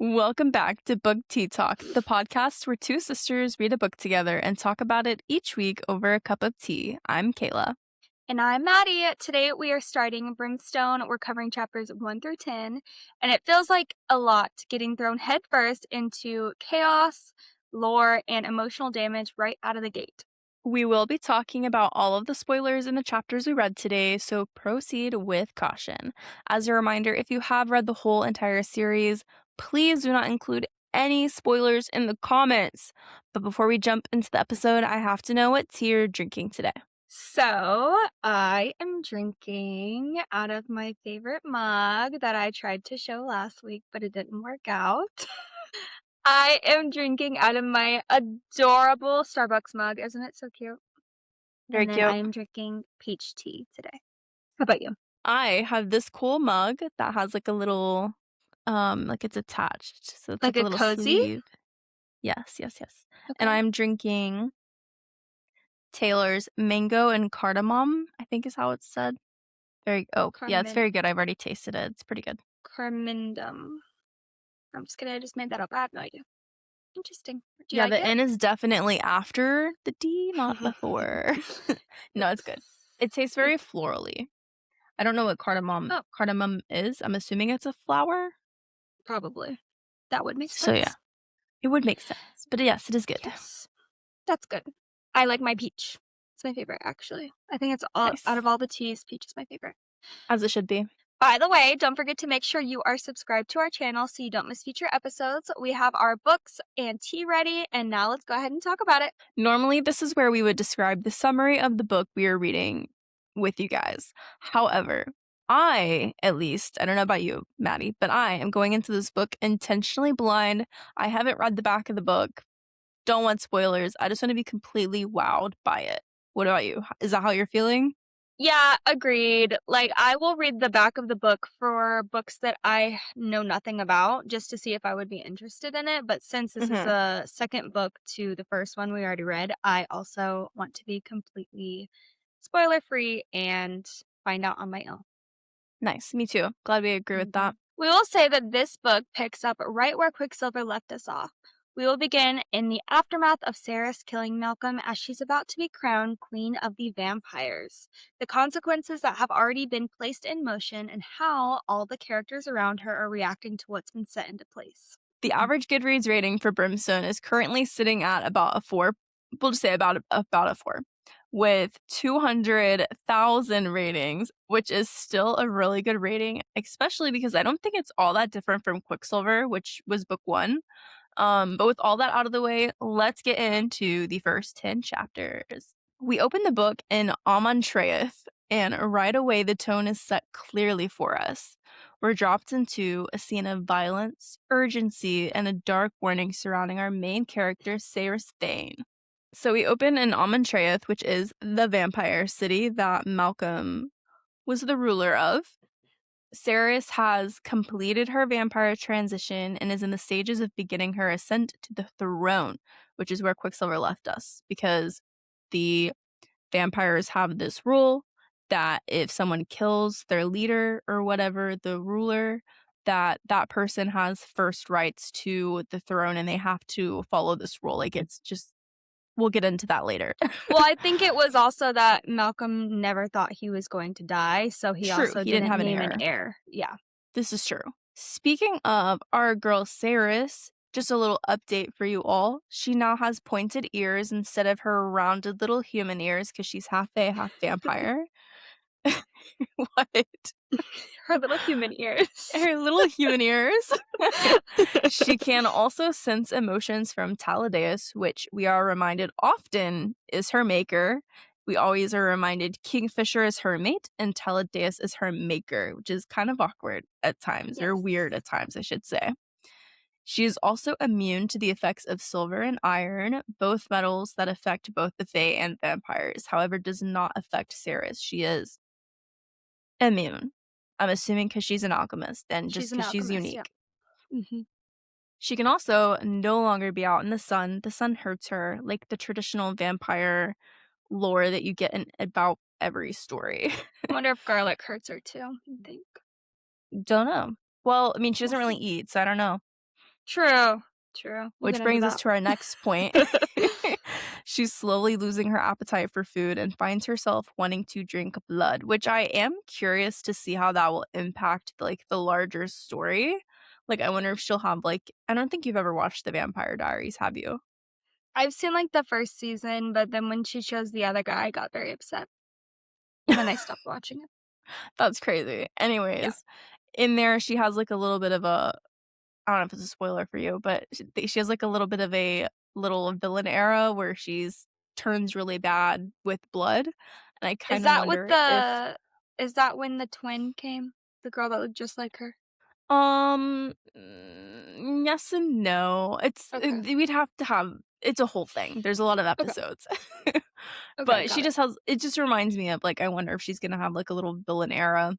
Welcome back to BookTeaTalk, the podcast where two sisters read a book together and talk about it each week over a cup of tea. I'm Kayla. And I'm Maddie. Today we are starting Brimstone. We're covering chapters 1 through 10, and it feels like a lot getting thrown headfirst into chaos, lore, and emotional damage right out of the gate. We will be talking about all of the spoilers in the chapters we read today, so proceed with caution. As a reminder, if you have read the whole entire series, please do not include any spoilers in the comments. But before we jump into the episode, I have to know what tea you're drinking today. So, I am drinking out of my favorite mug that I tried to show last week, but it didn't work out. I am drinking out of my adorable Starbucks mug. Isn't it so cute? Very And then cute. I am drinking peach tea today. How about you? I have this cool mug that has like a little, like it's attached. So it's Like like a a little cozy? sleeve. Yes. And Okay. I'm drinking Taylor's mango and cardamom, I think is how it's said. Yeah, it's very good. I've already tasted it. It's pretty good. Carmindum. I'm just kidding. I just made that up. I have no idea. Interesting. Do you Yeah, like the it? N is definitely after the D, not before. No, it's good. It tastes very florally. I don't know what cardamom is. I'm assuming it's a flower. Probably. That would make So sense. yeah, it would make sense. But yes, it is good. Yes. That's good. I like my peach. It's my favorite, actually. I think it's all Nice. out of all the teas, peach is my favorite. As it should be. By the way, don't forget to make sure you are subscribed to our channel so you don't miss future episodes. We have our books and tea ready, and now let's go ahead and talk about it. Normally, this is where we would describe the summary of the book we are reading with you guys. However, I don't know about you, Maddie, but I am going into this book intentionally blind. I haven't read the back of the book. Don't want spoilers. I just want to be completely wowed by it. What about you? Is that how you're feeling? Yeah, agreed. Like, I will read the back of the book for books that I know nothing about just to see if I would be interested in it. But since this is a second book to the first one we already read, I also want to be completely spoiler free and find out on my own. Nice. Me too. Glad we agree with that. We will say that this book picks up right where Quicksilver left us off. We will begin in the aftermath of Saeris killing Malcolm as she's about to be crowned Queen of the Vampires, the consequences that have already been placed in motion, and how all the characters around her are reacting to what's been set into place. The average Goodreads rating for Brimstone is currently sitting at about a 4. We'll just say about a 4, with 200,000 ratings, which is still a really good rating, especially because I don't think it's all that different from Quicksilver, which was book 1. But with all that out of the way, let's get into the first 10 chapters. We open the book in Ammontraieth, and right away the tone is set clearly for us. We're dropped into a scene of violence, urgency, and a dark warning surrounding our main character, Saeris Thane. So we open in Ammontraieth, which is the vampire city that Malcolm was the ruler of. Saeris has completed her vampire transition and is in the stages of beginning her ascent to the throne, which is where Quicksilver left us, because the vampires have this rule that if someone kills their leader or whatever, the ruler, that person has first rights to the throne and they have to follow this rule. Like, it's just, we'll get into that later. Well, I think it was also that Malcolm never thought he was going to die, so he True, also he didn't have an name heir. an heir. Yeah. This is true. Speaking of our girl Saeris, just a little update for you all. She now has pointed ears instead of her rounded little human ears because she's half fae, half vampire. What? Her little human ears. Her little human ears. She can also sense emotions from Taladeus, which we are reminded often is her maker. We always are reminded Kingfisher is her mate and Taladeus is her maker, which is kind of awkward at times, or weird at times, I should say. She is also immune to the effects of silver and iron, both metals that affect both the Fae and vampires. However, does not affect Saeris. She is immune. I'm assuming because she's an alchemist and just because she's unique. Yeah. Mm-hmm. She can also no longer be out in the sun. The sun hurts her, like the traditional vampire lore that you get in about every story. I wonder if garlic hurts her too, I think. Don't know. Well, I mean, she doesn't really eat, so I don't know. True. We'll Which get into brings us that. to our next point. She's slowly losing her appetite for food and finds herself wanting to drink blood, which I am curious to see how that will impact, like, the larger story. Like, I wonder if she'll have, like I don't think you've ever watched The Vampire Diaries, have you? I've seen, like, the first season, but then when she chose the other guy, I got very upset. And then I stopped watching it. That's crazy. Yeah. Anyways, in there, she has, like, a little bit of a I don't know if it's a spoiler for you, but she has, like, a little bit of a little villain era where she's turns really bad with blood, and I Is kinda that with wonder if the is that when the twin came? The girl that looked just like her? yes and no. Okay. We'd have to have it's a whole thing. There's a lot of Okay. episodes. Okay, But got she it. just has it just reminds me of, like, I wonder if she's gonna have, like, a little villain era.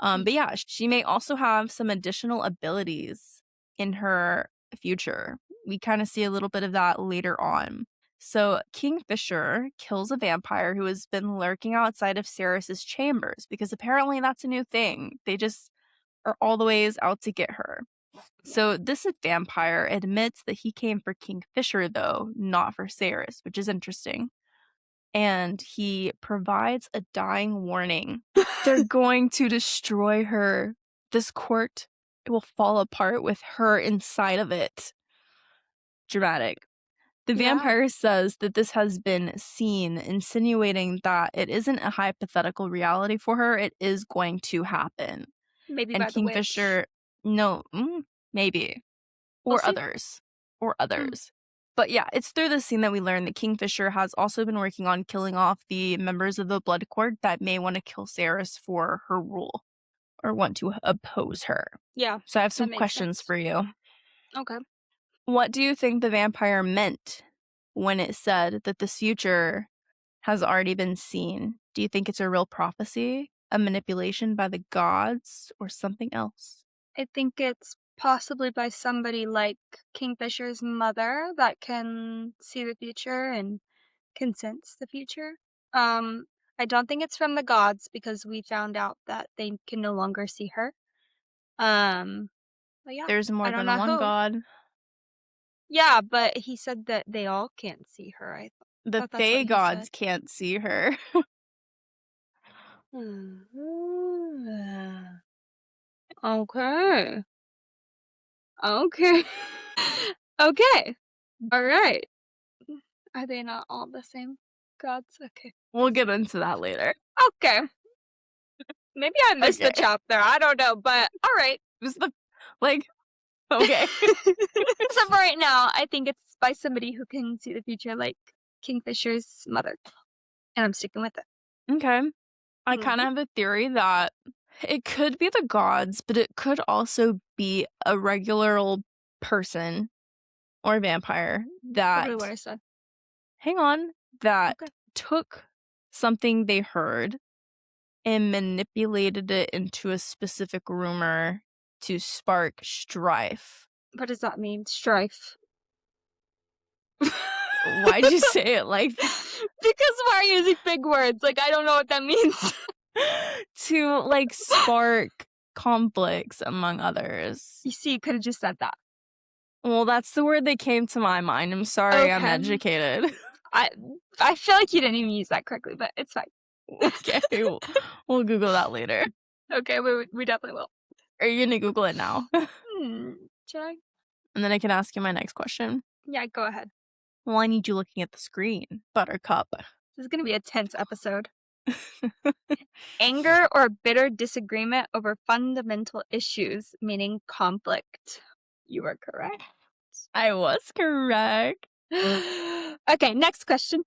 Mm. But yeah, she may also have some additional abilities in her future. We kinda see a little bit of that later on. So, Kingfisher kills a vampire who has been lurking outside of Saeris' chambers because apparently that's a new thing. They just are all the ways out to get her. So, this vampire admits that he came for Kingfisher, though, not for Saeris, which is interesting. And he provides a dying warning. They're going to destroy her. This court, it will fall apart with her inside of it. Dramatic. The Yeah. vampire says that this has been seen, insinuating that it isn't a hypothetical reality for her, it is going to happen. Maybe And by the witch. Kingfisher, no, maybe. We'll Or see. others. Or Mm. others. But yeah, it's through this scene that we learn that Kingfisher has also been working on killing off the members of the Blood Court that may want to kill Saeris for her rule or want to oppose her. Yeah, So I have that some makes questions sense. for you. Okay. What do you think the vampire meant when it said that this future has already been seen? Do you think it's a real prophecy, a manipulation by the gods, or something else? I think it's possibly by somebody like Kingfisher's mother that can see the future and can sense the future. Um, I don't think it's from the gods because we found out that they can no longer see her. Um, but yeah, There's I more don't than know one who. god. Yeah, but he said that they all can't see her. I The thought that's what Fae he said. gods can't see her. Okay. Okay. Okay. All right. Are they not all the same gods? Okay. We'll get into that later. Okay. Maybe I missed the Okay. chapter. I don't know, but all right. Just the like, okay. So for right now, I think it's by somebody who can see the future, like Kingfisher's mother, and I'm sticking with it. Okay. I Mhm. kinda have a theory that it could be the gods, but it could also be a regular old person or vampire Literally what that I said. hang on, that Okay. took something they heard and manipulated it into a specific rumor to spark strife. What does that mean? Strife. Why'd you say it like that? Because why are you using big words? Like I don't know what that means. To, like, spark conflicts among others. You see, you could have just said that. Well, that's the word that came to my mind. I'm sorry, I'm Okay. educated. I I feel like you didn't even use that correctly, but it's fine. Okay, we'll Google that later. Okay, we definitely will. Are you gonna Google it now? Should I? And then I can ask you my next question. Yeah, go ahead. Well, I need you looking at the screen, Buttercup. This is gonna be a tense episode. Anger or bitter disagreement over fundamental issues, meaning conflict. You are correct. I was correct. Okay, next question.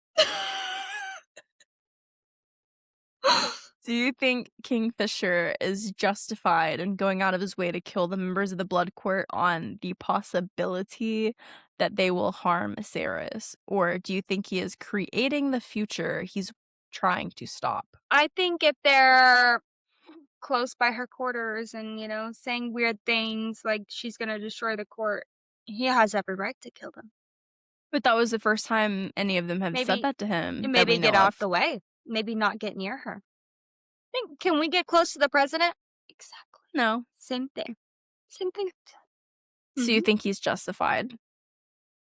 Do you think Kingfisher is justified in going out of his way to kill the members of the Blood Court on the possibility that they will harm Saeris? Or do you think he is creating the future he's trying to stop? I think if they're close by her quarters and, saying weird things like she's gonna destroy the court, he has every right to kill them. But that was the first time any of them have said Maybe that to him that we maybe know get out of. the way. Maybe not get near her. Can we get close to the president? Exactly. No. Same thing. Same thing. So you think he's justified?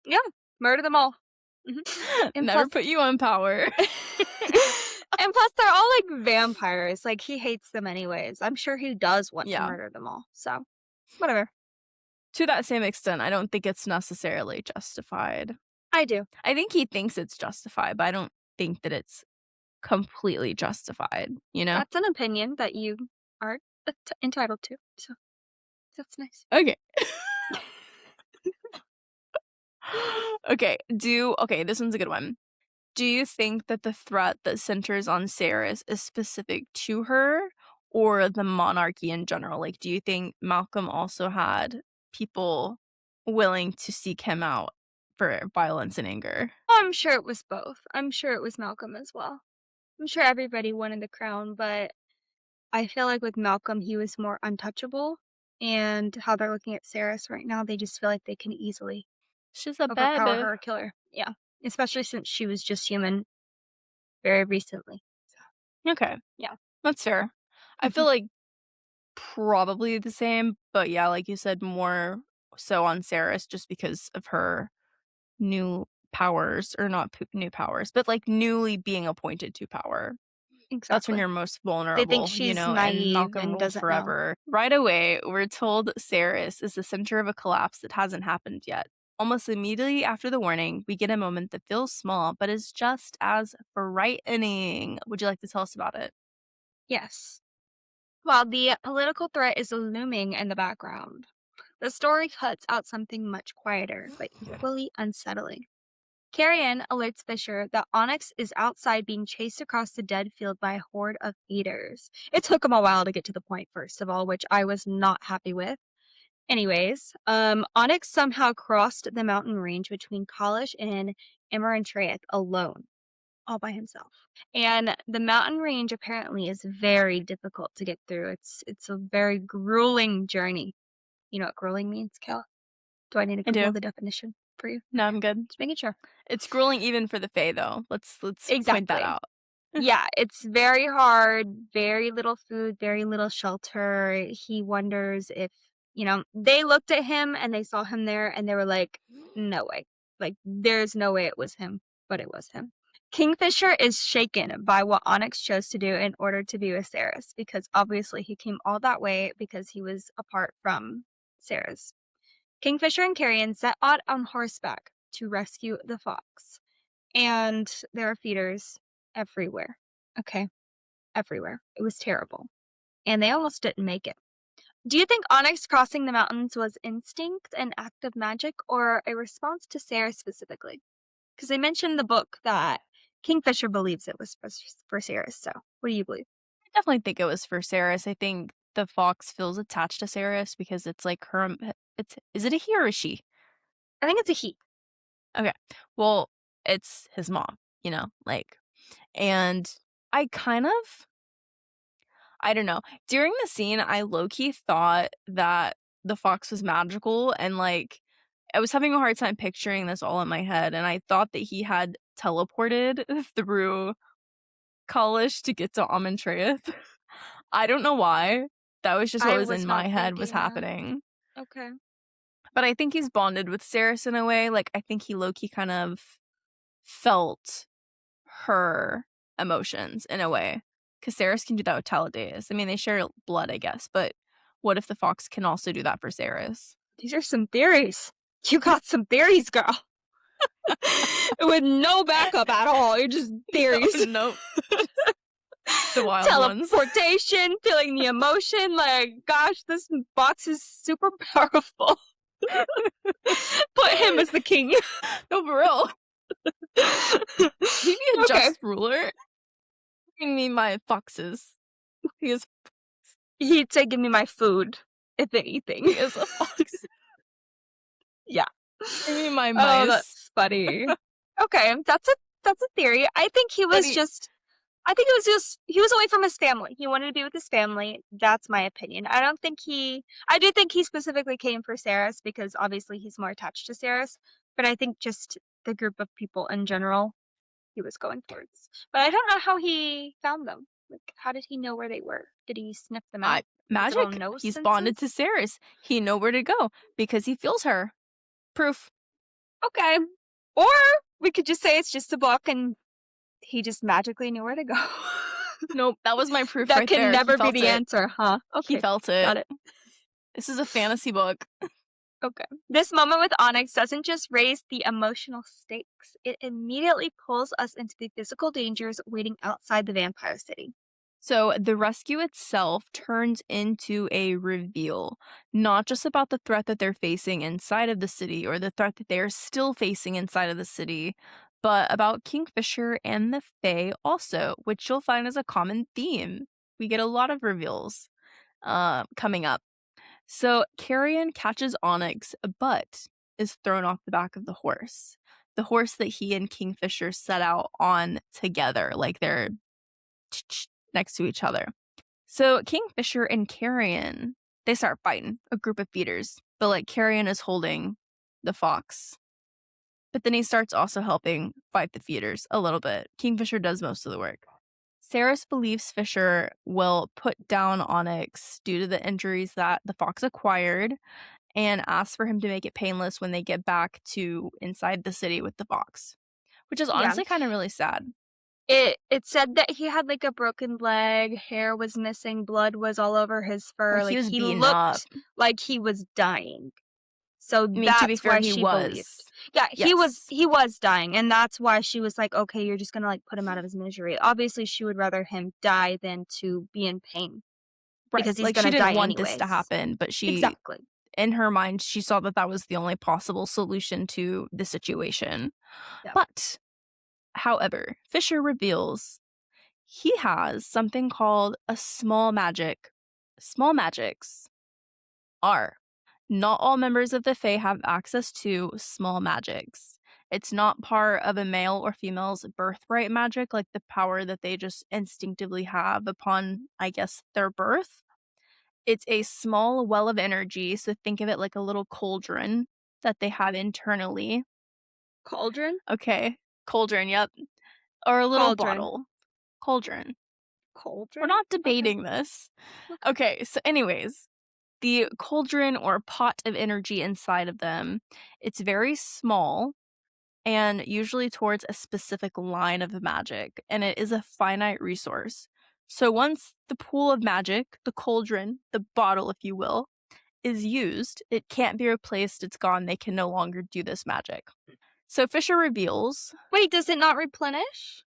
Yeah, murder them all. And Never plus, put you on power. and plus, they're all like vampires. Like he hates them anyways. I'm sure he does want to Yeah. murder them all. So, whatever. To that same extent, I don't think it's necessarily justified. I do. I think he thinks it's justified, but I don't think that it's completely justified, you know? That's an opinion that you are entitled to. So that's nice. Okay. Okay, this one's a good one. Do you think that the threat that centers on Saeris is specific to her or the monarchy in general? Like, do you think Malcolm also had people willing to seek him out for violence and anger? Oh, I'm sure it was both. I'm sure it was Malcolm as well. I'm sure everybody wanted the crown, but I feel like with Malcolm, he was more untouchable. And how they're looking at Saris right now, they just feel like they can easily She's a overpower baby. her or kill her. Yeah. Especially since she was just human very recently. Okay, Yeah. that's fair. I feel like probably the same, but yeah, like you said, more so on Saris just because of her new powers, or not new powers, but like newly being appointed to power. That's when Exactly. you're most They think vulnerable, you she's know, and naive Malcolm and rules doesn't know. forever. Right away, we're told Saris is the center of a collapse that hasn't happened yet. Almost immediately after the warning, we get a moment that feels small, but is just as frightening. Would you like to tell us about it? Yes. While the political threat is looming in the background, the story cuts out something much quieter, but equally unsettling. Carrion alerts Fisher that Onyx is outside being chased across the dead field by a horde of eaters. It took him a while to get to the point, first of all, which I was not happy with. Anyways, Onyx somehow crossed the mountain range between Kalish and Ammontraieth alone, all by himself. And the mountain range apparently is very difficult to get through. It's a very grueling journey. You know what grueling means, Cal? Do I need to I Google do. the definition for you? No, Okay. I'm good. Just making sure. It's grueling even for the Fae, though. Let's point that Exactly. out. Yeah, it's very hard, very little food, very little shelter. He wonders if, they looked at him and they saw him there and they were like, no way. Like, there's no way it was him, but it was him. Kingfisher is shaken by what Onyx chose to do in order to be with Saeris, because obviously he came all that way because he was apart from Saeris. Kingfisher and Carrion set out on horseback to rescue the fox. And there are feeders everywhere. Okay, everywhere. It was terrible. And they almost didn't make it. Do you think Onyx crossing the mountains was instinct, an act of magic, or a response to Sarah specifically? Because they mentioned in the book that Kingfisher believes it was for Sarah. So, what do you believe? I definitely think it was for Saris. I think the fox feels attached to Saris because it's like her. Is it a he or a she? I think it's a he. Okay. Well, it's his mom, like, and I kind of, I don't know. During the scene, I low-key thought that the fox was magical, and like, I was having a hard time picturing this all in my head, and I thought that he had teleported through Kalish to get to Ammontraieth. I don't know why. That was just what I was was in not my head was thinking that. happening. Okay. But I think he's bonded with Saris in a way. Like, I think he low-key kind of felt her emotions in a way. Because Saris can do that with Taladeus. I mean, they share blood, I guess. But what if the fox can also do that for Saris? These are some theories. You got some theories, girl. With no backup at all. You're just theories. Nope. The wild ones. Teleportation, feeling the emotion. Like, gosh, this box is super powerful. Put him as the king. No, for real. He be a Okay. just ruler. Bring me my foxes. He is He'd say, give me my food, if anything. He is a fox. Yeah. Bring me my Oh, mice. that's funny. Okay, that's a theory. I think he was just he was away from his family. He wanted to be with his family. That's my opinion. I do think he specifically came for Saris because obviously he's more attached to Saris, but I think just the group of people in general he was going towards. But I don't know how he found them. Like, how did he know where they were? Did he sniff them I out? His little magic. nose He's bonded to senses? Saeris. He know where to go because he feels her. Proof. Okay. Or we could just say it's just a book and he just magically knew where to go. Nope, that was my proof That right can there. He never be felt the it. answer, huh? He Okay, felt it. got it. This is a fantasy book. Okay. This moment with Onyx doesn't just raise the emotional stakes, it immediately pulls us into the physical dangers waiting outside the vampire city. So the rescue itself turns into a reveal, not just about the threat that they're facing inside of the city or the threat that they are still facing inside of the city, but about Kingfisher and the Fae also, which you'll find is a common theme. We get a lot of reveals coming up. So Carrion catches Onyx, but is thrown off the back of the horse. The horse that he and Kingfisher set out on together, like they're next to each other. So Kingfisher and Carrion, they start fighting, a group of feeders. But like Carrion is holding the fox. But then he starts also helping fight the feeders a little bit. Kingfisher does most of the work. Saeris believes Fisher will put down Onyx due to the injuries that the fox acquired and asks for him to make it painless when they get back to inside the city with the fox, which is Yeah. honestly kind of really sad. It said that he had like a broken leg, hair was missing, blood was all over his fur, Like he like was he beaten up. looked like he was dying. So I mean, to be that's fair, why he she believed. was. Yeah, Yes. he was dying, and that's why she was like, "Okay, you're just gonna like put him out of his misery." Obviously, she would rather him die than to be in pain Right. because he's Like she gonna didn't die want this to anyways. happen, but she, Exactly. in her mind, she saw that that was the only possible solution to the situation. Yeah. But, however, Fisher reveals he has something called a small magic. Small magics are. Not all members of the Fae have access to small magics. It's not part of a male or female's birthright magic, like the power that they just instinctively have upon, I guess, their birth. It's a small well of energy, so think of it like a little cauldron that they have internally. Cauldron? Okay, cauldron, yep. Or a little Cauldron. bottle. Cauldron. We're Cauldron? not Okay. debating this. Okay. Okay, so anyways, the cauldron or pot of energy inside of them, it's very small and usually towards a specific line of magic, and it is a finite resource. So once the pool of magic, the cauldron, the bottle, if you will, is used, it can't be replaced, it's gone, they can no longer do this magic. So Fisher reveals, Wait, does it not replenish?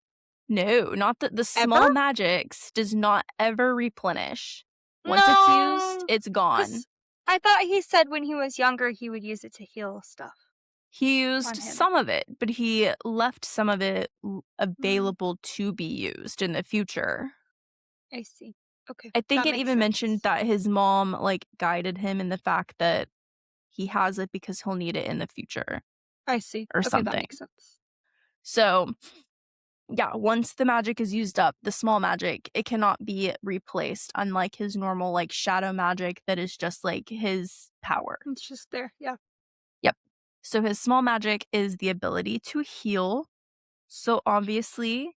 no, not that the Ever? small magics does not ever replenish. Once it's used, No. it's gone. I thought he said when he was younger he would use it to heal stuff He used on him. some of it, but he left some of it Mm. available to be used in the future. I see. Okay, I think that it makes even mentioned sense. that his mom like guided him in the fact that he has it because he'll need it in the future I see. or Okay, that something. makes sense. So, yeah, once the magic is used up, the small magic, it cannot be replaced, unlike his normal like shadow magic that is just like his power. It's just there, yeah. Yep. So his small magic is the ability to heal. So obviously,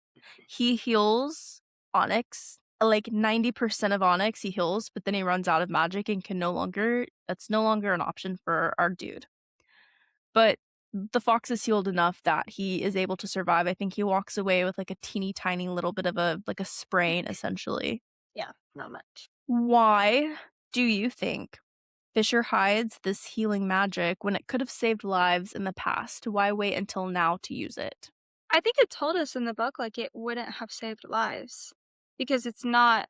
he heals Onyx. Like 90% of Onyx he heals, but then he runs out of magic and can no longer, that's no longer an option for our dude. But the fox is healed enough that he is able to survive. I think he walks away with like a teeny tiny little bit of a like a sprain essentially. Yeah, not much. Why do you think Fisher hides this healing magic when it could have saved lives in the past? Why wait until now to use it? I think it told us in the book like it wouldn't have saved lives because it's not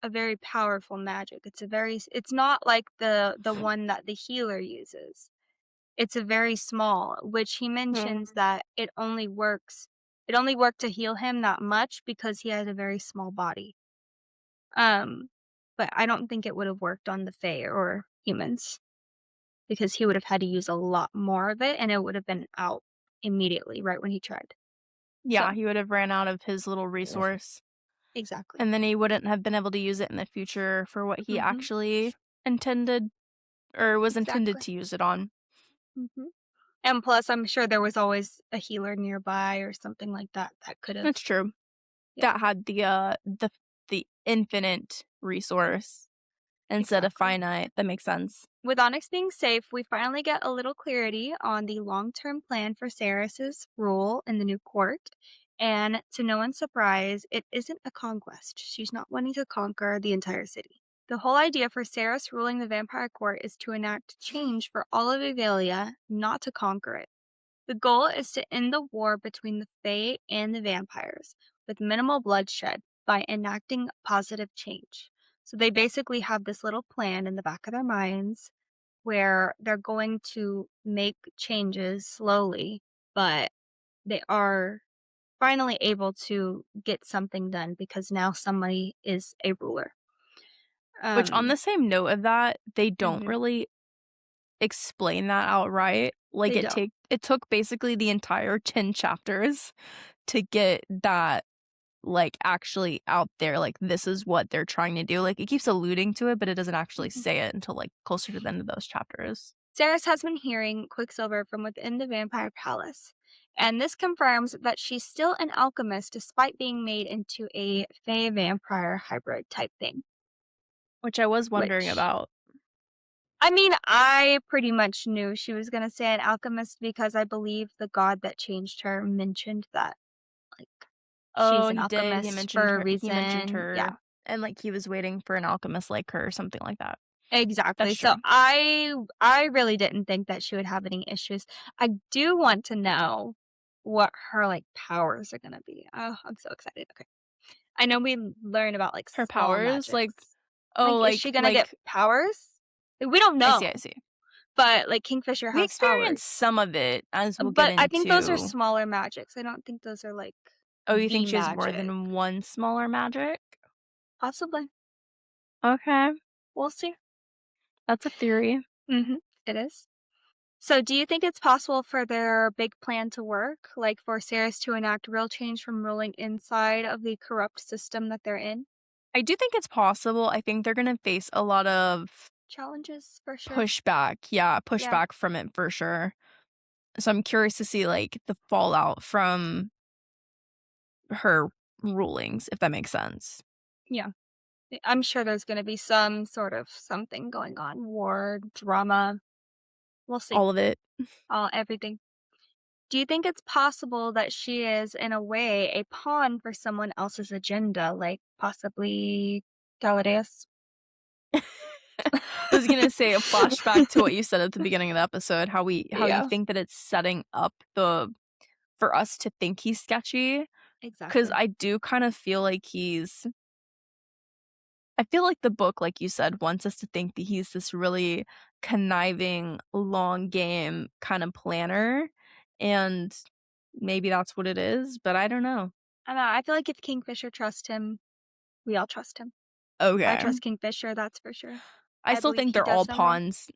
a very powerful magic. It's not like the one that the healer uses. It's a very small, which he mentions that it only worked to heal him that much because he has a very small body. But I don't think it would have worked on the Fae or humans because he would have had to use a lot more of it and it would have been out immediately right when he tried. Yeah, So, he would have ran out of his little resource, exactly. and then he wouldn't have been able to use it in the future for what he Mhm. actually intended or was intended Exactly. to use it on. Mhm. And plus, I'm sure there was always a healer nearby or something like that that could have. That's true. Yeah. That had the the infinite resource instead of Exactly. finite. That makes sense. With Onyx being safe, we finally get a little clarity on the long-term plan for Saeris' rule in the new court. And to no one's surprise, it isn't a conquest. She's not wanting to conquer the entire city. The whole idea for Saeris ruling the vampire court is to enact change for all of Avelia, not to conquer it. The goal is to end the war between the Fae and the vampires with minimal bloodshed by enacting positive change. So they basically have this little plan in the back of their minds where they're going to make changes slowly, but they are finally able to get something done because now somebody is a ruler. Which on the same note of that, they don't Mhm. really explain that outright. Like They don't. it took basically the entire 10 chapters to get that like actually out there. Like this is what they're trying to do. Like it keeps alluding to it, but it doesn't actually Mhm. say it until like closer to the end of those chapters. Saeris has been hearing Quicksilver from within the vampire palace, and this confirms that she's still an alchemist despite being made into a Fey vampire hybrid type thing. Which I was wondering Which, about. I mean, I pretty much knew she was going to say an alchemist because I believe the god that changed her mentioned that, like, Oh, she's an he did. alchemist for a He mentioned reason. Yeah, her and like he was waiting for an alchemist like her or something like that. exactly. That's So true. I really didn't think that she would have any issues. I do want to know what her like powers are gonna be. Oh, I'm so excited. Okay. I know we learn about like Her spell powers, like magics. oh, Like, is she gonna get like powers? Like, we don't I see, I know. see. But like Kingfisher We has experienced powers. some of it as we'll get But I think those are into. smaller magics. I don't think those are like Oh, you the think she has more magic. than one smaller magic? Possibly. Okay, We'll see. that's a theory. It is. So, do you think it's possible for their big plan to work? Like for Saris to enact real change from ruling inside of the corrupt system that they're in? I do think it's possible. I think they're gonna face a lot of Challenges for sure. pushback. Yeah, Yeah. pushback from it for sure. So I'm curious to see like the fallout from her rulings, if that makes sense. Yeah. I'm sure there's going to be some sort of something going on. War, drama. We'll see. All of it. All everything. Do you think it's possible that she is, in a way, a pawn for someone else's agenda, like possibly Galadeus? I was gonna say a flashback to what you said at the beginning of the episode, how you Yeah, think that it's setting up the for us to think he's sketchy. Because exactly. I do kind of feel like I feel like the book, like you said, wants us to think that he's this really conniving, long game kind of planner, and maybe that's what it is, but I don't know. I don't know. I feel like if Kingfisher trusts him, we all trust him. I Okay. trust Kingfisher, that's for sure. I I still believe think he they're all does no wrong. pawns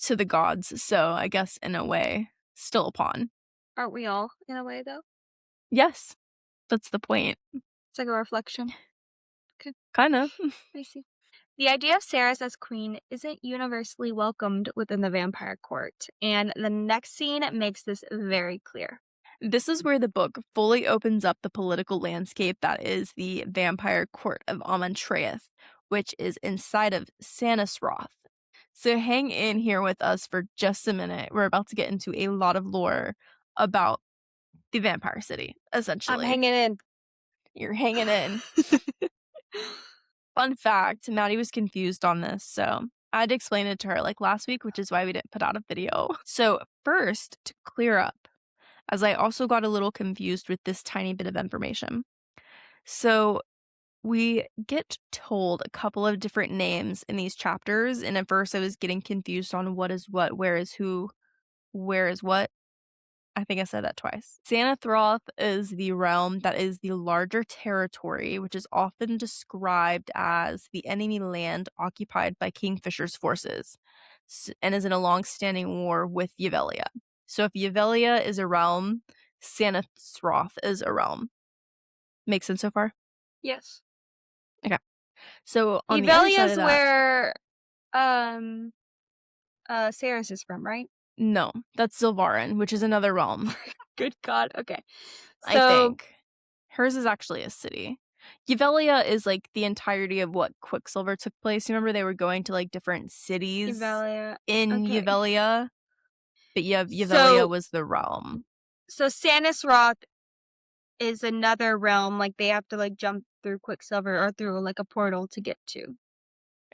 to the gods, so I guess in a way, still a pawn. Aren't we all, in a way, though? Yes, that's the point. It's like a reflection. Okay, Kinda. I see. The idea of Saris as queen isn't universally welcomed within the vampire court, and the next scene makes this very clear. This is where the book fully opens up the political landscape that is the vampire court of Ammontraieth, which is inside of Sanisroth. So hang in here with us for just a minute. We're about to get into a lot of lore about the vampire city, I'm essentially. hanging in. You're hanging in. Fun fact, Maddie was confused on this, so I had to explain it to her like last week, which is why we didn't put out a video. So first, to clear up, as I also got a little confused with this tiny bit of information. So we get told a couple of different names in these chapters, and at first I was getting confused on what is what, where is who, where is what. I think I said that twice. Xanathroth is the realm that is the larger territory, which is often described as the enemy land occupied by Kingfisher's forces, and is in a long-standing war with Yavelia. So if Yavelia is a realm, Xanathroth is a realm. Make sense so far? Yes. Okay. So on the other side of Evelia's that, where Saris is from, right? no, that's Zilvarin, which is another realm, Good God. Okay. I So think. Hers is actually a city. Yvelia is, like, the entirety of what Quicksilver took place. You remember they were going to, like, different cities Evalia. in Okay. Yvelia? But Yvelia So was the realm. so Sanis Roth is another realm, like, they have to, like, jump through Quicksilver or through, like, a portal to get to.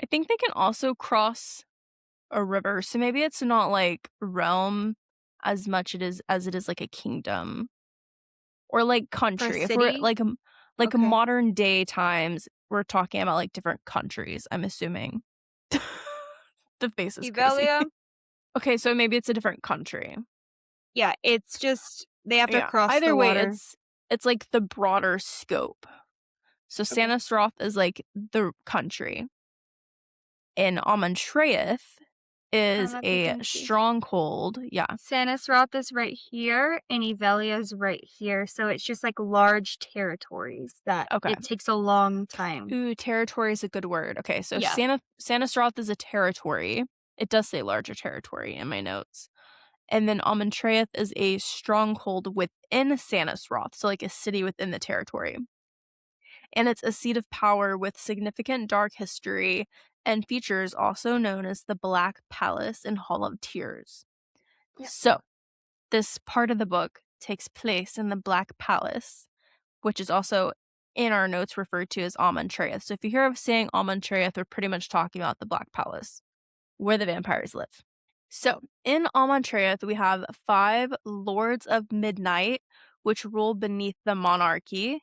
I think they can also cross a river, so maybe it's not, like, realm as much as it is, like, a kingdom or, like, For a country. If we're, city? like, Okay. modern day times, we're talking about, like, different countries, I'm assuming. The face is crazy. Evalia? Okay, so maybe it's a different country. Yeah, it's just they have to Yeah, cross the either way, water. it's, like, the broader scope. So Okay. Sanisroth is, like, the country, and Ammontraieth is That's a a country. stronghold. Yeah, Sanis Roth is right here, and Evalia is right here, so it's just, like, large territories that okay. it takes a long time. Ooh, territory is a good word. Okay, so Yeah. Sanisroth is a territory. It does say larger territory in my notes. And then Ammontraieth is a stronghold within Sanisroth, so like a city within the territory. And it's a seat of power with significant dark history and features also known as the Black Palace and Hall of Tears. Yeah. So, this part of the book takes place in the Black Palace, which is also in our notes referred to as Ammontraieth. So if you hear us saying Ammontraieth, we're pretty much talking about the Black Palace, where the vampires live. So in Ammontraieth, we have 5 Lords of Midnight, which rule beneath the monarchy,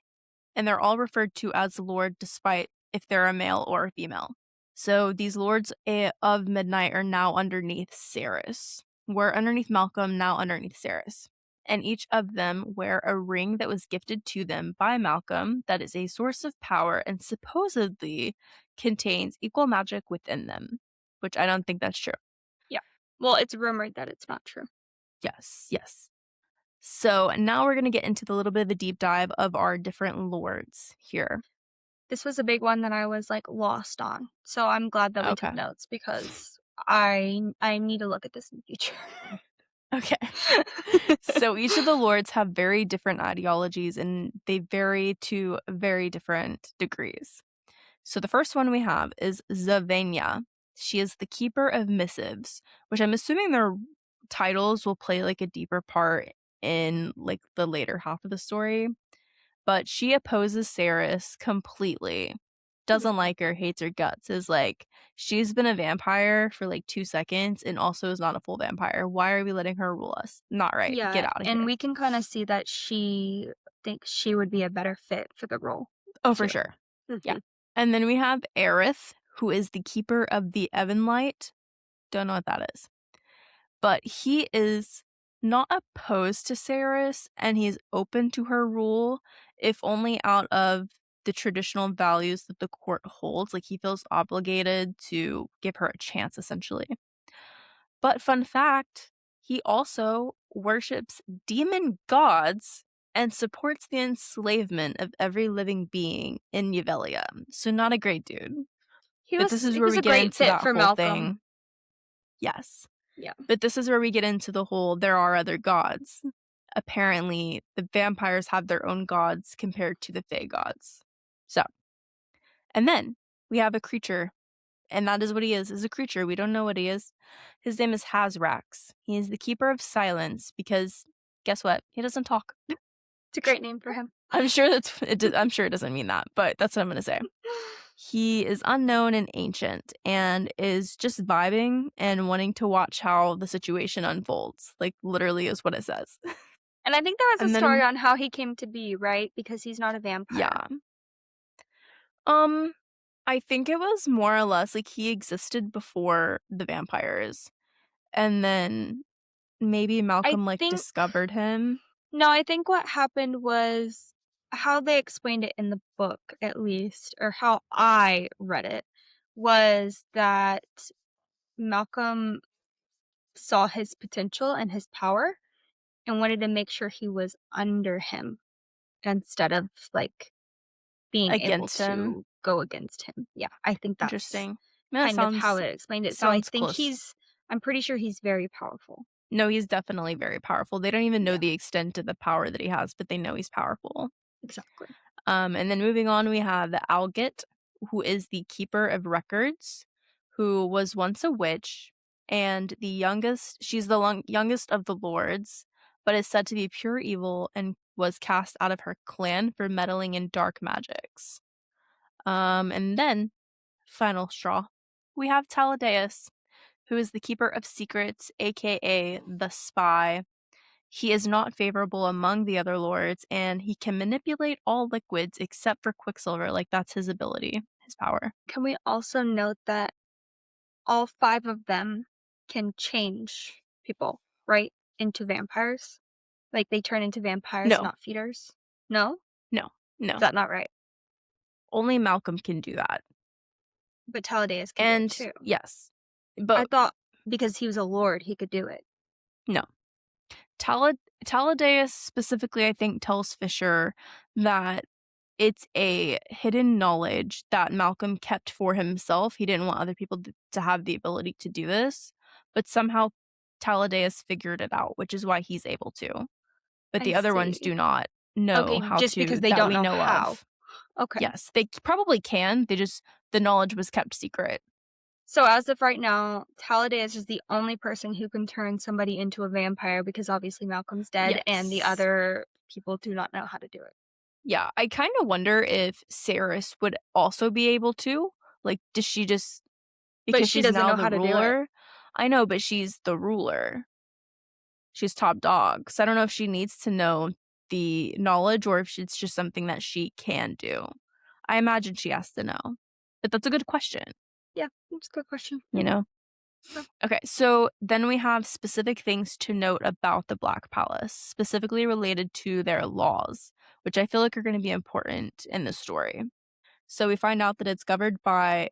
and they're all referred to as Lord despite if they're a male or a female. So these Lords of Midnight are now underneath Saeris. We're underneath Malcolm, now underneath Saeris. And each of them wear a ring that was gifted to them by Malcolm that is a source of power and supposedly contains equal magic within them, which I don't think that's true. Yeah. Well, it's rumored that it's not true. Yes, yes. So now we're going to get into the little bit of the deep dive of our different lords here. This was a big one that I was, like, lost on, so I'm glad that we took Okay. notes because I need to look at this in the future. Okay. So each of the lords have very different ideologies and they vary to very different degrees. So the first one we have is Zavenia. She is the keeper of missives, which I'm assuming their titles will play like a deeper part in like the later half of the story. But she opposes Saeris completely. Doesn't Mhm. like her, hates her guts, is like, she's been a vampire for like 2 seconds and also is not a full vampire. Why are we letting her rule us? Not right. Get Yeah, out of and here. we can kinda see that she thinks she would be a better fit for the role, Oh, for too. sure. Yeah. Mhm. And then we have Aerith, who is the keeper of the Evenlight. Don't know what that is. But he is not opposed to Saeris and he's open to her rule, if only out of the traditional values that the court holds. Like he feels obligated to give her a chance, essentially. But fun fact, he also worships demon gods and supports the enslavement of every living being in Yvelia. So not a great dude. But this is He where was we a get great into fit that for whole Malcolm. thing. Yes. Yeah. But this is where we get into the whole there are other gods. Apparently, the vampires have their own gods compared to the Fae gods. So, and then we have a creature, and that is what he is a creature. We don't know what he is. His name is Hazrax. He is the keeper of silence because guess what? He doesn't talk. It's a great name for him. I'm sure I'm sure it doesn't mean that, but that's what I'm going to say. He is unknown and ancient and is just vibing and wanting to watch how the situation unfolds. Like, literally, is what it says. And I think there was a And story then, on how he came to be, right? Because he's not a vampire. yeah. Um, I think it was more or less like he existed before the vampires. And then maybe I Malcolm, like, think discovered him. no, I think what happened was how they explained it in the book, at least, or how I read it, was that Malcolm saw his potential and his power and wanted to make sure he was under him instead of, like, being able Against him. to go against him. Yeah, I think that's Interesting. That kind of how sounds it explained it. So I sounds think close. I'm pretty sure he's very powerful. No, he's definitely very powerful. They don't even know Yeah, the extent of the power that he has, but they know he's powerful. exactly. And then moving on, we have the Algit, who is the keeper of records, who was once a witch, and she's the youngest of the lords, but is said to be pure evil and was cast out of her clan for meddling in dark magics. And then, final straw, we have Taladeus, who is the keeper of secrets, aka the spy. He is not favorable among the other lords, and he can manipulate all liquids except for Quicksilver. Like, that's his ability, his power. Can we also note that all 5 of them can change people, right, into vampires? Like, they turn into vampires, No, not feeders? No? no, Is no. that not right? Only Malcolm can do that. But Taladeus can do it And too. yes, I but thought because he was a lord, he could do it. no. Taladeus specifically, I think, tells Fisher that it's a hidden knowledge that Malcolm kept for himself. He didn't want other people to have the ability to do this, but somehow Taladeus figured it out, which is why he's able to. But I the other ones see. do not know Okay, how just because to they that don't we know know how. of. Okay. Yes, they probably can. The knowledge was kept secret. So as of right now, Taladeus is the only person who can turn somebody into a vampire because obviously Malcolm's dead and the Yes. other people do not know how to do it. Yeah, I kind of wonder if Saeris would also be able to. Like, does she just But because she she's doesn't now know the how to do it. ruler? I know, but she's the ruler. She's top dog. So I don't know if she needs to know the knowledge or if it's just something that she can do. I imagine she has to know. But that's a good question, Yeah, that's a good question. you know? Okay. Okay, so then we have specific things to note about the Black Palace, specifically related to their laws, which I feel like are going to be important in the story. So we find out that it's governed by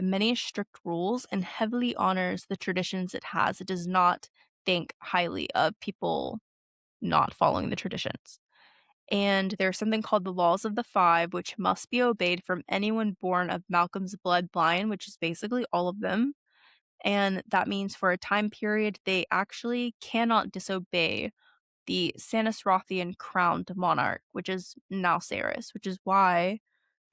many strict rules and heavily honors the traditions it has. It does not think highly of people not following the traditions. And there's something called the Laws of the Five, which must be obeyed from anyone born of Malcolm's bloodline, which is basically all of them. And that means for a time period, they actually cannot disobey the Sanis crowned monarch, which is now Saeris, which is why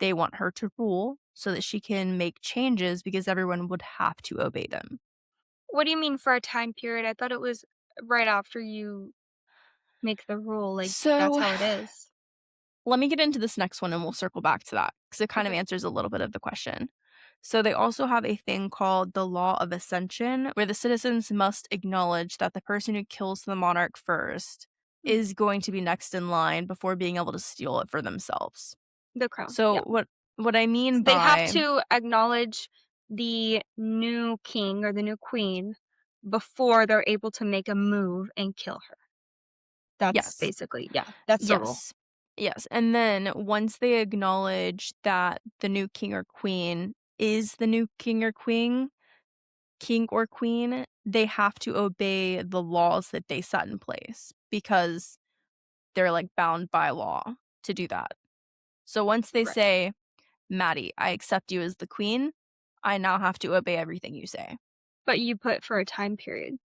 they want her to rule so that she can make changes because everyone would have to obey them. What do you mean for a time period? I thought it was right after you make the rule, like that's So how it is. let me get into this next one and we'll circle back to that because it kind of Okay. answers a little bit of the question. So they also have a thing called the Law of Ascension, where the citizens must acknowledge that the person who kills the monarch first Mm. is going to be next in line before being able to steal it for themselves. The crown. So Yeah. what I mean So they have by to acknowledge the new king or the new queen before they're able to make a move and kill her. That's yes, basically, yeah, that's the rule. yes. Yes, and then once they acknowledge that the new king or queen is the new king or queen, they have to obey the laws that they set in place because they're, like, bound by law to do that. So once they Right. say, "Maddie, I accept you as the queen," I now have to obey everything you say. But you put for a time period.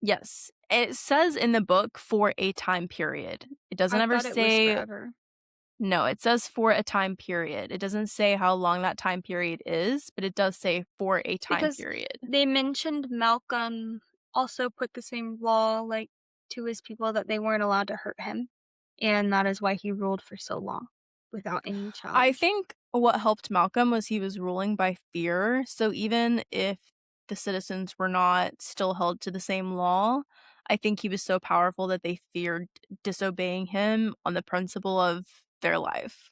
Yes, it says in the book for a time period. It doesn't I ever thought it was say forever. no, it says for a time period. It doesn't say how long that time period is, but it does say for a time Because period. they mentioned Malcolm also put the same law, like, to his people that they weren't allowed to hurt him, and that is why he ruled for so long without any I challenge. think what helped Malcolm was he was ruling by fear, so even if the citizens were not still held to the same law, I think he was so powerful that they feared disobeying him on the principle of their life.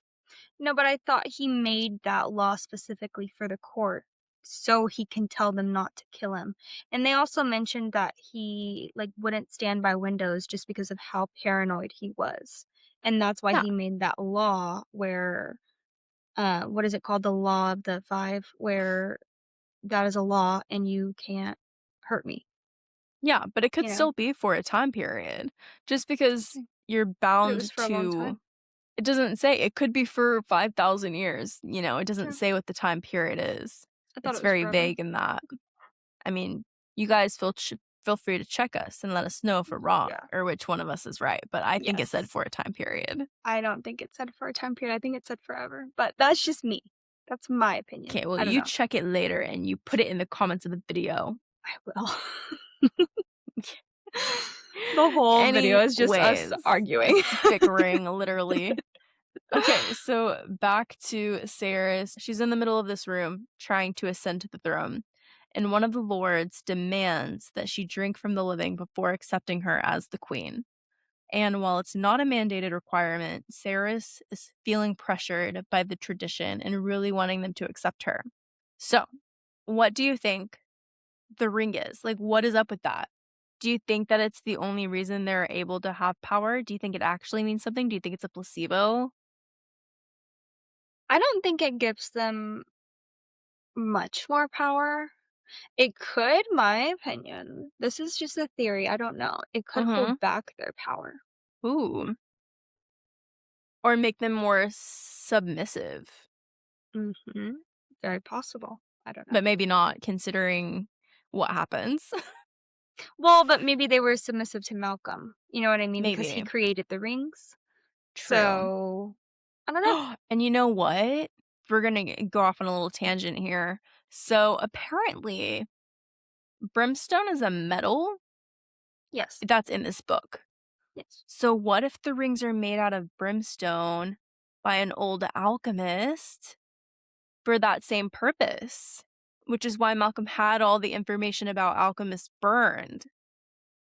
No, but I thought he made that law specifically for the court so he can tell them not to kill him. And they also mentioned that he like wouldn't stand by windows just because of how paranoid he was. And that's why Yeah, he made that law where what is it called? The law of the five, where that is a law and you can't hurt me, yeah, but it could you know? still be for a time period. Just because Mm. you're But it was bound for a long to time. it doesn't say it could be for 5,000 years, it doesn't True. say what the time period is. I thought It's it was very forever. vague in that. I mean, you guys feel free to check us and let us know if we're wrong Yeah. or which one of us is right. But I think it said Yes. for a time period. I don't think it said for a time period. I think it said forever. But that's just me. That's my opinion. Okay, well, I don't you know. check it later and you put it in the comments of the video. I will. The whole video is just us Anyways, arguing. us bickering, literally. Okay, so back to Saeris. She's in the middle of this room trying to ascend to the throne, and one of the lords demands that she drink from the living before accepting her as the queen. And while it's not a mandated requirement, Saeris is feeling pressured by the tradition and really wanting them to accept her. So, what do you think the ring is? Like, what is up with that? Do you think that it's the only reason they're able to have power? Do you think it actually means something? Do you think it's a placebo? I don't think it gives them much more power. It could, my opinion. This is just a theory. I don't know. It could Mm-hmm. hold back their power. Ooh. Or make them more submissive, Mm-hmm. Very possible. I don't know. but maybe not considering what happens. Well, but maybe they were submissive to Malcolm. You know what I mean? Because he Maybe. created the rings. True. So, I don't know. And you know what? We're going to go off on a little tangent here. So apparently, brimstone is a metal Yes. that's in this book. Yes. So what if the rings are made out of brimstone by an old alchemist for that same purpose? Which is why Malcolm had all the information about alchemists burned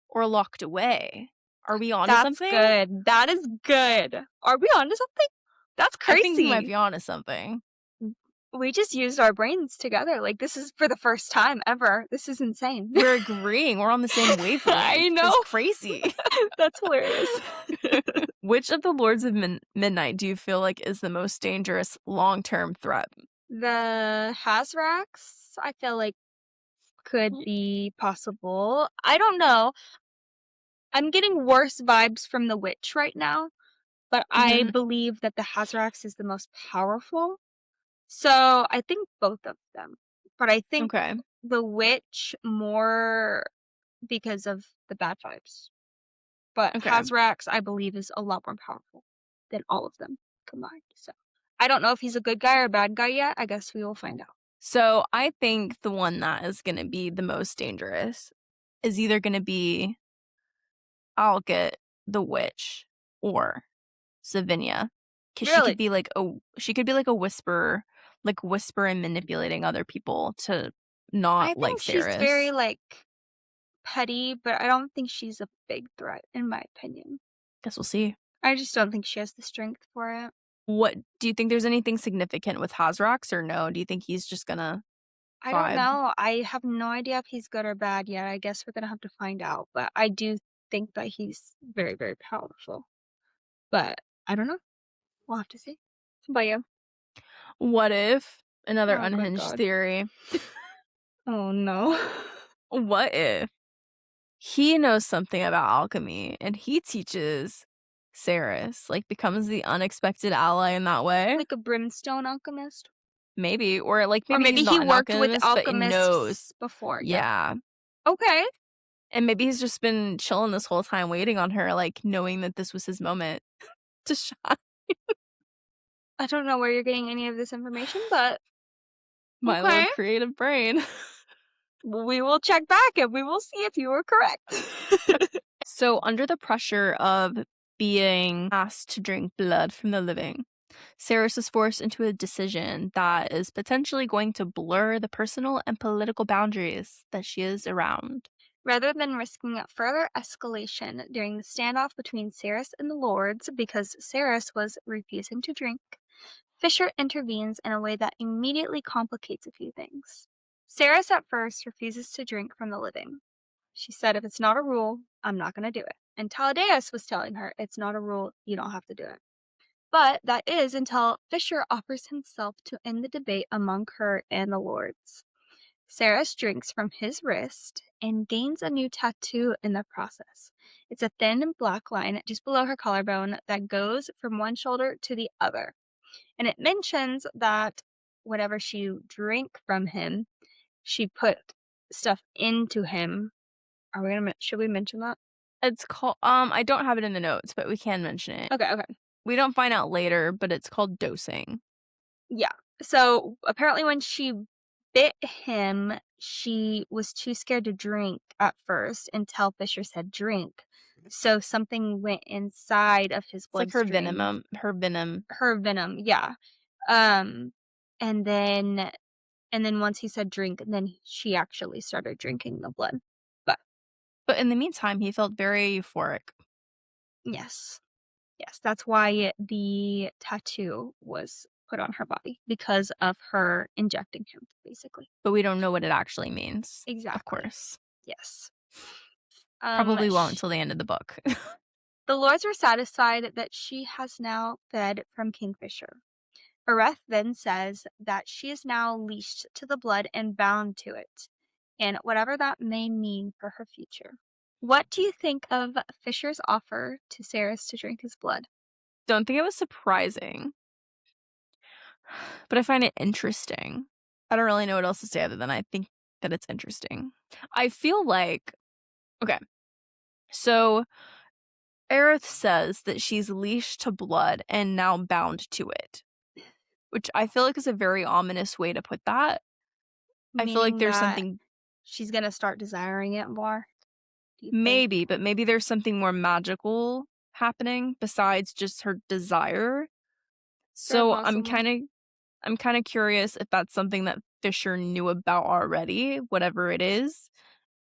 or locked away. Are we onto That's something? good. That is good. Are we onto something? That's I think we might crazy. be onto something. We just used our brains together. Like, this is for the first time ever. This is insane. We're agreeing. We're on the same wavelength. I know. It's crazy. That's hilarious. Which of the Lords of Midnight do you feel like is the most dangerous long-term threat? The Hazrax, I feel like, could be possible. I don't know. I'm getting worse vibes from the witch right now, but I Mhm. believe that the Hazrax is the most powerful. So I think both of them. But I think Okay. the witch more because of the bad vibes. But Okay. Hazrax, I believe, is a lot more powerful than all of them combined. So I don't know if he's a good guy or a bad guy yet. I guess we will find out. So I think the one that is going to be the most dangerous is either going to be Alget, the witch, or Savinia, because she could Really? be like a whisperer, like whisper and manipulating other people to not I like think she's very Saeris. like petty, but I don't think she's a big threat, in my opinion. Guess we'll see. I just don't think she has the strength for it. What do you think? There's anything significant with Hazrax or no? Do you think he's just gonna I don't vibe? know. I have no idea if he's good or bad yet. I guess we're gonna have to find out. But I do think that he's very, very powerful. But I don't know. We'll have to see. What about you? What if another Oh, good unhinged God. theory? Oh, no. What if he knows something about alchemy and he teaches Saeris, like becomes the unexpected ally in that way? Like a brimstone alchemist? Maybe, or like Or maybe he's maybe he not an worked with alchemist, but he knows. alchemists before. Yep. Yeah. Okay. And maybe he's just been chilling this whole time waiting on her, like knowing that this was his moment to shine. I don't know where you're getting any of this information, but My okay. little creative brain. We will check back and we will see if you were correct. So, under the pressure of being asked to drink blood from the living, Saris is forced into a decision that is potentially going to blur the personal and political boundaries that she is around. Rather than risking a further escalation during the standoff between Saeris and the Lords because Saeris was refusing to drink, Fisher intervenes in a way that immediately complicates a few things. Saeris at first refuses to drink from the living. She said, if it's not a rule, I'm not going to do it. And Taladeus was telling her, it's not a rule, you don't have to do it. But that is until Fisher offers himself to end the debate among her and the Lords. Saeris drinks from his wrist and gains a new tattoo in the process. It's a thin black line just below her collarbone that goes from one shoulder to the other. And it mentions that whenever she drank from him, she put stuff into him Should we mention that? It's called I don't have it in the notes, but we can mention it. Okay, okay. We don't find out later, but it's called dosing. Yeah. So apparently when she bit him, she was too scared to drink at first until Fisher said drink. So something went inside of his It's like her bloodstream. venom, her venom. Her venom, yeah. Um and then once he said drink, then she actually started drinking the blood. But But in the meantime, he felt very euphoric. yes. Yes, that's why the tattoo was put on her body because of her injecting him, basically. But we don't know what it actually means. Of Exactly. course. Yes. Probably won't until the end of the book. The lords were satisfied that she has now fed from Kingfisher. Areth then says that she is now leashed to the blood and bound to it, and whatever that may mean for her future. What do you think of Fisher's offer to Saeris to drink his blood? Don't think it was surprising, but I find it interesting. I don't really know what else to say other than I think that it's interesting. I feel like, okay, so Aerith says that she's leashed to blood and now bound to it, which I feel like is a very ominous way to put that. I feel like Meaning there's that something, she's gonna start desiring it more. Do you think? maybe, but maybe there's something more magical happening besides just her desire. Very So possible. I'm kind of curious if that's something that Fisher knew about already, whatever it is,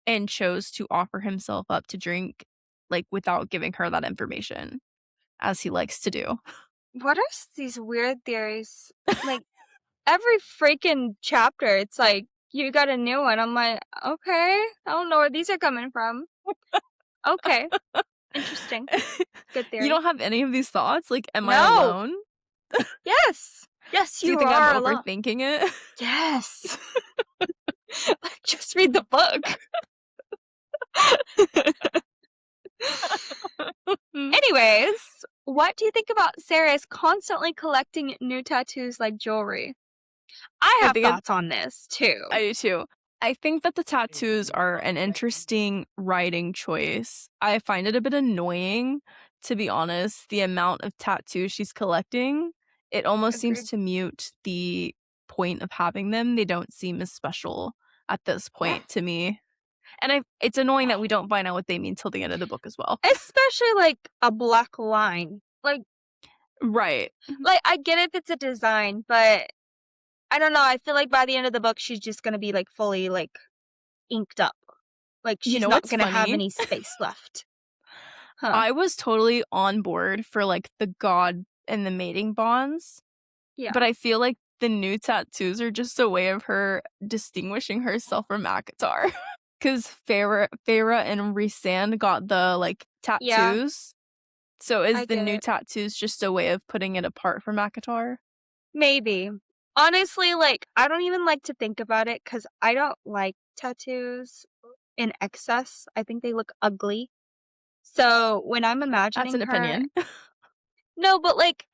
and chose to offer himself up to drink, like without giving her that information, as he likes to do. What are these weird theories? Like every freaking chapter, it's like you got a new one. I'm like, okay, I don't know where these are coming from. Okay, interesting. Good You theory. don't have any of these thoughts? Like, am I No. alone? Yes. Yes, Do you you think I'm are alone. overthinking it? Yes. Just read the book. Anyways, what do you think about Saeris constantly collecting new tattoos like jewelry? I I have think thoughts on this too. I do too. I think that the tattoos are an interesting writing choice. I find it a bit annoying, to be honest, the amount of tattoos she's collecting. It almost seems Agreed. to mute the point of having them. They don't seem as special at this point to me. And it's annoying that we don't find out what they mean till the end of the book as well. Especially like a black line. Right. Like I get if it's a design, but I don't know. I feel like by the end of the book, she's just gonna be like fully like inked up. Like You she's know not what's gonna have funny? any space left. Huh. I was totally on board for like the god and the mating bonds. Yeah. But I feel like the new tattoos are just a way of her distinguishing herself from Akatar. Because Farah and Rhysand got the, like, Yeah, tattoos. So I is the get new it. tattoos just a way of putting it apart from Akatar? Maybe. Honestly, like I don't even like to think about it because I don't like tattoos in excess. I think they look ugly. So when I'm That's imagining an her, opinion. no, but like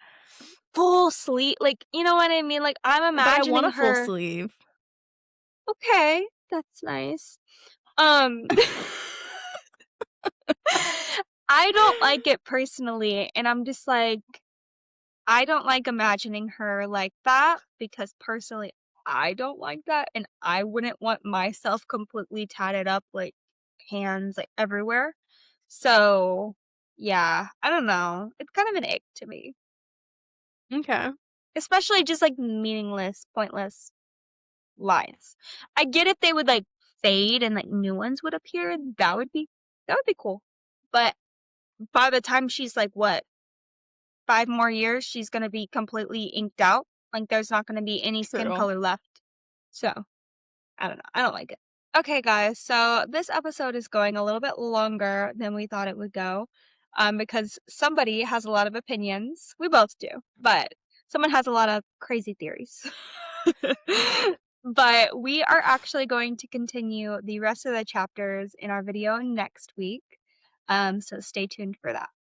full sleeve, like you know what I mean? Like I'm But I want imagining a full her. sleeve. Okay, that's nice. Um I don't like it personally, and I'm just like I don't like imagining her like that because personally I don't like that and I wouldn't want myself completely tatted up like hands like everywhere. So, yeah, I don't know. It's kind of an ick to me. Okay. Especially just like meaningless, pointless lines. I get if they would like fade and like new ones would appear, that would be cool. But by the time she's like what, 5 more years, she's gonna be completely inked out. Like there's not gonna be any skin True. color left. So I don't know. I don't like it. Okay, guys. So this episode is going a little bit longer than we thought it would go, because somebody has a lot of opinions. We both do, but someone has a lot of crazy theories. But we are actually going to continue the rest of the chapters in our video next week. So stay tuned for that.